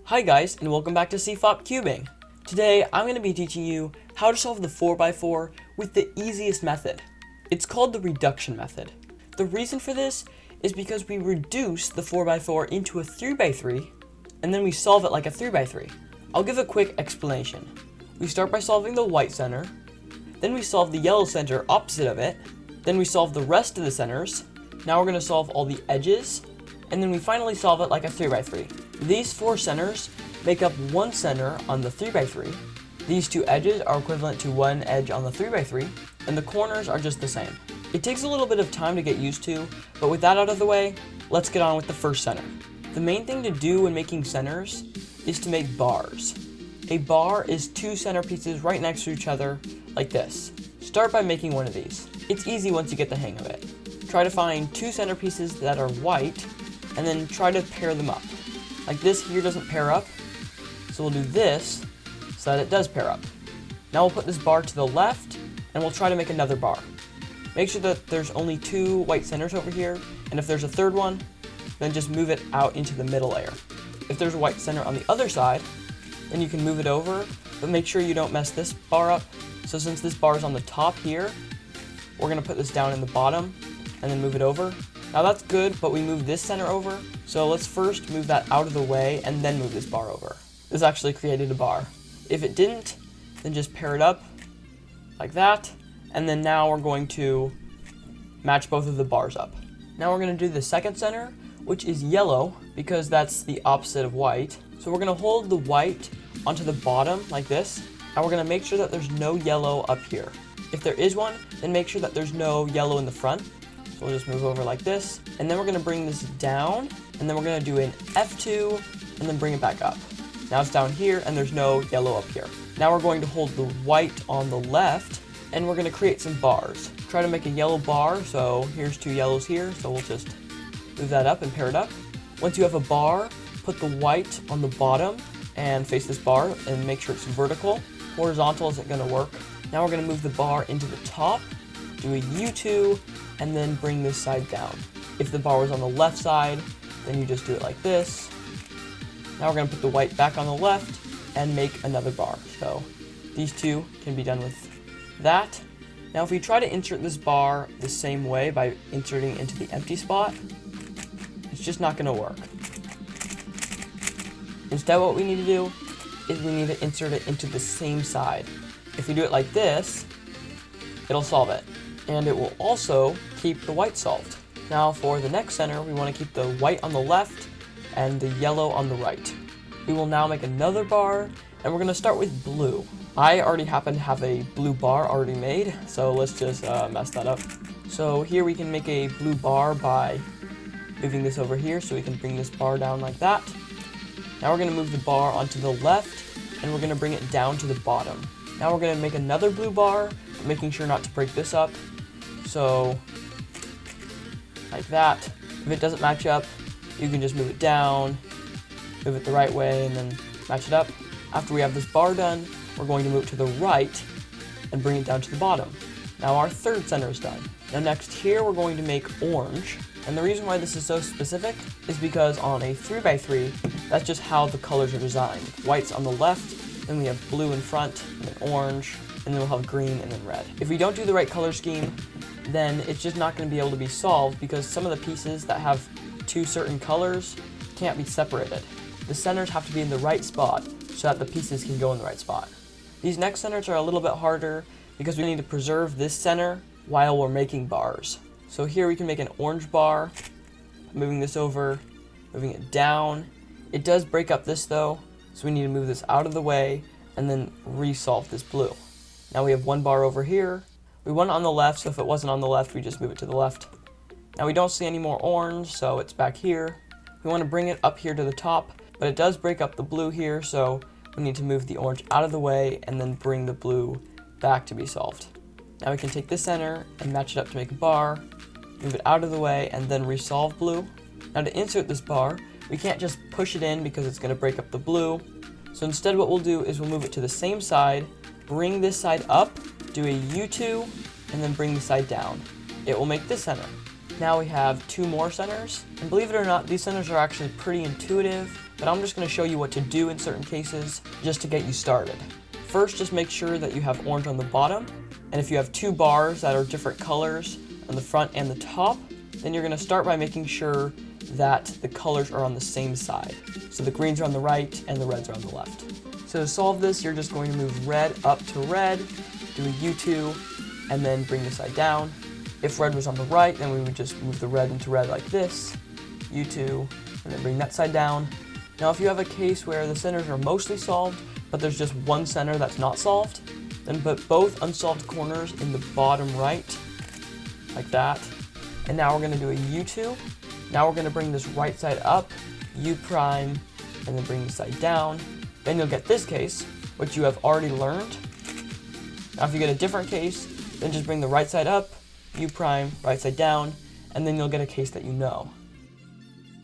Hi guys, and welcome back to CFOP Cubing. Today, I'm going to be teaching you how to solve the 4x4 with the easiest method. It's called the reduction method. The reason for this is because we reduce the 4x4 into a 3x3, and then we solve it like a 3x3. I'll give a quick explanation. We start by solving the white center, then we solve the yellow center opposite of it, then we solve the rest of the centers. Now we're going to solve all the edges, and then we finally solve it like a 3x3. These four centers make up one center on the 3x3. These two edges are equivalent to one edge on the 3x3, and the corners are just the same. It takes a little bit of time to get used to, but with that out of the way, let's get on with the first center. The main thing to do when making centers is to make bars. A bar is two center pieces right next to each other, like this. Start by making one of these. It's easy once you get the hang of it. Try to find two center pieces that are white, and then try to pair them up. Like this here doesn't pair up, so we'll do this so that it does pair up. Now we'll put this bar to the left, and we'll try to make another bar. Make sure that there's only two white centers over here, and if there's a third one, then just move it out into the middle layer. If there's a white center on the other side, then you can move it over, but make sure you don't mess this bar up. So since this bar is on the top here, we're gonna put this down in the bottom, and then move it over. Now that's good, but we moved this center over, so let's first move that out of the way and then move this bar over. This actually created a bar. If it didn't, then just pair it up like that, and then now we're going to match both of the bars up. Now we're going to do the second center, which is yellow, because that's the opposite of white. So we're going to hold the white onto the bottom like this, and we're going to make sure that there's no yellow up here. If there is one, then make sure that there's no yellow in the front. So we'll just move over like this, and then we're gonna bring this down, and then we're gonna do an F2, and then bring it back up. Now it's down here, and there's no yellow up here. Now we're going to hold the white on the left, and we're gonna create some bars. Try to make a yellow bar, so here's two yellows here, so we'll just move that up and pair it up. Once you have a bar, put the white on the bottom, and face this bar, and make sure it's vertical. Horizontal isn't gonna work. Now we're gonna move the bar into the top, do a U2, and then bring this side down. If the bar was on the left side, then you just do it like this. Now we're gonna put the white back on the left and make another bar. So these two can be done with that. Now if we try to insert this bar the same way by inserting into the empty spot, it's just not gonna work. Instead what we need to do is we need to insert it into the same side. If we do it like this, it'll solve it. And it will also keep the white solved. Now for the next center, we want to keep the white on the left and the yellow on the right. We will now make another bar, and we're going to start with blue. I already happen to have a blue bar already made, so let's just mess that up. So here we can make a blue bar by moving this over here, so we can bring this bar down like that. Now we're going to move the bar onto the left, and we're going to bring it down to the bottom. Now we're going to make another blue bar, making sure not to break this up. So, like that. If it doesn't match up, you can just move it down, move it the right way, and then match it up. After we have this bar done, we're going to move to the right and bring it down to the bottom. Now our third center is done. Now next here, we're going to make orange. And the reason why this is so specific is because on a 3x3, that's just how the colors are designed. White's on the left, then we have blue in front, and then orange, and then we'll have green and then red. If we don't do the right color scheme, then it's just not going to be able to be solved because some of the pieces that have two certain colors can't be separated. The centers have to be in the right spot so that the pieces can go in the right spot. These next centers are a little bit harder because we need to preserve this center while we're making bars. So here we can make an orange bar, moving this over, moving it down. It does break up this though, so we need to move this out of the way and then resolve this blue. Now we have one bar over here. We want it on the left, so if it wasn't on the left, we just move it to the left. Now we don't see any more orange, so it's back here. We want to bring it up here to the top, but it does break up the blue here, so we need to move the orange out of the way and then bring the blue back to be solved. Now we can take this center and match it up to make a bar, move it out of the way, and then resolve blue. Now to insert this bar, we can't just push it in because it's going to break up the blue. So instead what we'll do is we'll move it to the same side, bring this side up, do a U2, and then bring the side down. It will make this center. Now we have two more centers, and believe it or not, these centers are actually pretty intuitive. but I'm just going to show you what to do in certain cases just to get you started. First, just make sure that you have orange on the bottom, and if you have two bars that are different colors on the front and the top, then you're going to start by making sure that the colors are on the same side. So the greens are on the right and the reds are on the left. So to solve this, you're just going to move red up to red, do a U2, and then bring the side down. If red was on the right, then we would just move the red into red like this, U2, and then bring that side down. Now if you have a case where the centers are mostly solved, but there's just one center that's not solved, then put both unsolved corners in the bottom right, like that. And now we're going to do a U2. Now we're going to bring this right side up, U prime, and then bring the side down. Then you'll get this case, which you have already learned. Now if you get a different case, then just bring the right side up, U prime, right side down, and then you'll get a case that you know.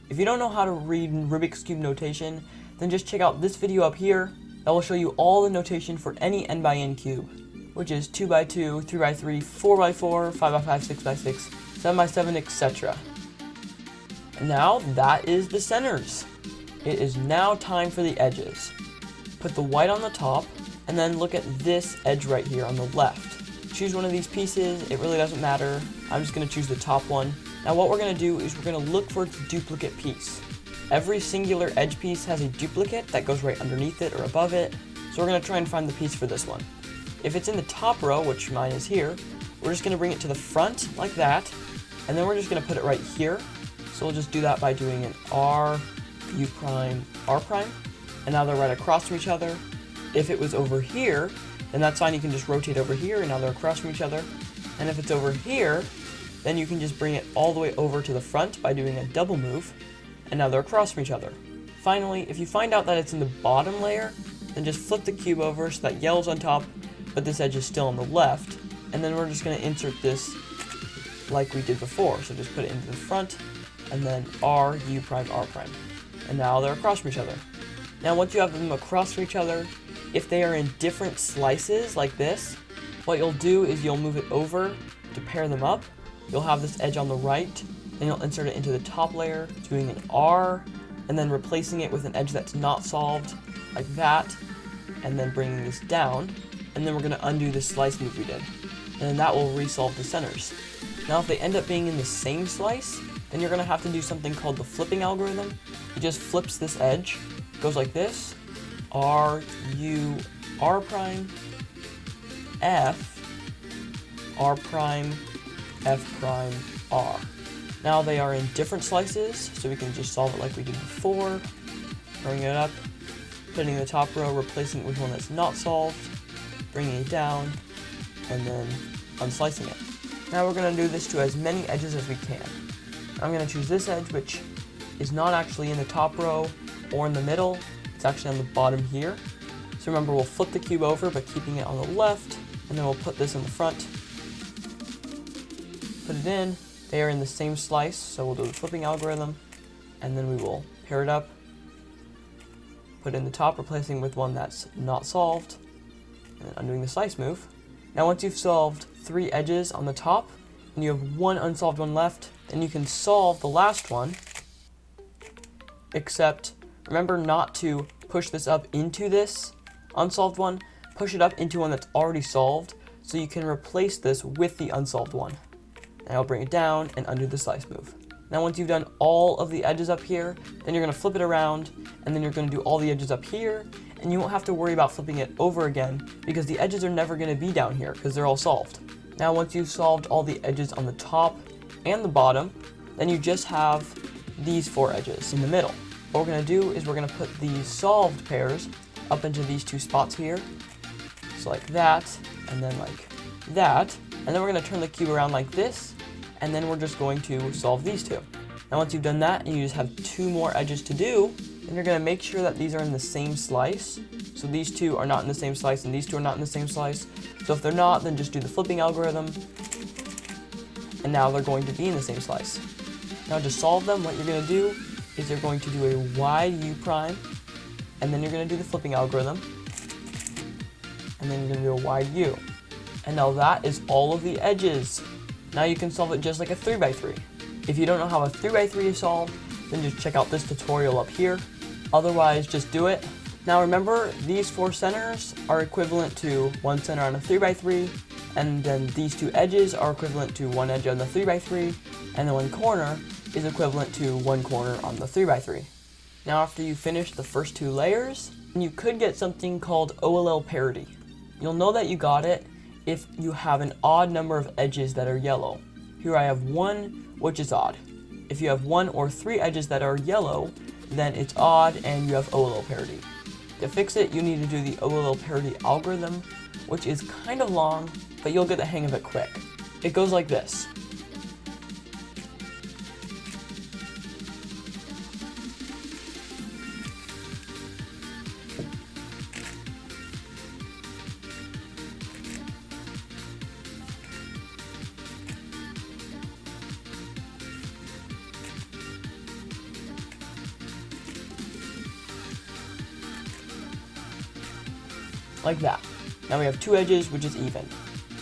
If you don't know how to read Rubik's Cube notation, then just check out this video up here. That will show you all the notation for any n by n cube, which is 2x2, 3x3, 4x4, 5x5, 6x6, 7x7, etc. And now that is the centers. It is now time for the edges. Put the white on the top, and then look at this edge right here on the left. Choose one of these pieces, it really doesn't matter. I'm just going to choose the top one. Now what we're going to do is we're going to look for its duplicate piece. Every singular edge piece has a duplicate that goes right underneath it or above it, so we're going to try and find the piece for this one. If it's in the top row, which mine is here, we're just going to bring it to the front like that, and then we're just going to put it right here. So we'll just do that by doing an R, U prime, R prime, and now they're right across from each other. If it was over here, then that's fine, you can just rotate over here, and now they're across from each other. And if it's over here, then you can just bring it all the way over to the front by doing a double move, and now they're across from each other. Finally, if you find out that it's in the bottom layer, then just flip the cube over so that yellow's on top, but this edge is still on the left, and then we're just going to insert this like we did before. So just put it into the front, and then R, U prime, R prime. And now they're across from each other. Now once you have them across from each other, if they are in different slices like this, what you'll do is you'll move it over to pair them up. You'll have this edge on the right, then you'll insert it into the top layer, doing an R, and then replacing it with an edge that's not solved, like that, and then bringing this down, and then we're going to undo this slice move we did, and then that will resolve the centers. Now if they end up being in the same slice, then you're going to have to do something called the flipping algorithm. It just flips this edge, goes like this, R, U, R prime, F, R prime, F prime, R. Now they are in different slices, so we can just solve it like we did before. Bringing it up, putting the top row, replacing it with one that's not solved, bringing it down, and then unslicing it. Now we're going to do this to as many edges as we can. I'm going to choose this edge, which is not actually in the top row or in the middle. It's actually on the bottom here. So remember, we'll flip the cube over, but keeping it on the left, and then we'll put this in the front. Put it in. They are in the same slice, so we'll do the flipping algorithm, and then we will pair it up, put it in the top, replacing with one that's not solved, and then undoing the slice move. Now once you've solved 3 edges on the top, and you have 1 unsolved one left, then you can solve the last one, except remember not to push this up into this unsolved one, push it up into one that's already solved, so you can replace this with the unsolved one. Now I'll bring it down and undo the slice move. Now once you've done all of the edges up here, then you're going to flip it around, and then you're going to do all the edges up here, and you won't have to worry about flipping it over again, because the edges are never going to be down here, because they're all solved. Now once you've solved all the edges on the top and the bottom, then you just have these 4 edges in the middle. What we're going to do is we're going to put these solved pairs up into these 2 spots here, so like that, and then like that, and then we're going to turn the cube around like this, and then we're just going to solve these 2. Now once you've done that and you just have 2 more edges to do, then you're going to make sure that these are in the same slice. So these 2 are not in the same slice and these 2 are not in the same slice. So if they're not, then just do the flipping algorithm, and now they're going to be in the same slice. Now to solve them, what you're going to do is you're going to do a wide U prime, and then you're going to do the flipping algorithm, and then you're going to do a wide U. And now that is all of the edges. Now you can solve it just like a 3x3. If you don't know how a 3x3 is solved, then just check out this tutorial up here. Otherwise, just do it. Now remember, these 4 centers are equivalent to 1 center on a 3x3, and then these 2 edges are equivalent to 1 edge on the 3x3, and then 1 corner is equivalent to 1 corner on the 3x3. Now after you finish the first 2 layers, you could get something called OLL Parity. You'll know that you got it if you have an odd number of edges that are yellow. Here I have 1, which is odd. If you have 1 or 3 edges that are yellow, then it's odd and you have OLL Parity. To fix it, you need to do the OLL Parity algorithm, which is kind of long, but you'll get the hang of it quick. It goes like this. Like that. Now we have 2 edges, which is even.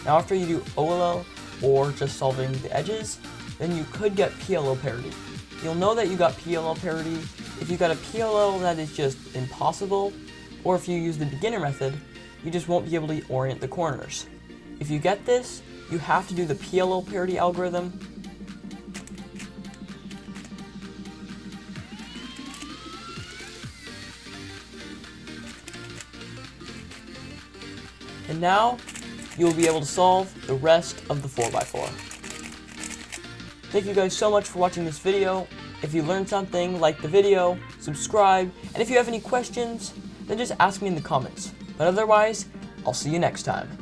Now after you do OLL, or just solving the edges, then you could get PLL parity. You'll know that you got PLL parity if you got a PLL that is just impossible, or if you use the beginner method, you just won't be able to orient the corners. If you get this, you have to do the PLL parity algorithm. And now, you will be able to solve the rest of the 4x4. Thank you guys so much for watching this video. If you learned something, like the video, subscribe, and if you have any questions, then just ask me in the comments. But otherwise, I'll see you next time.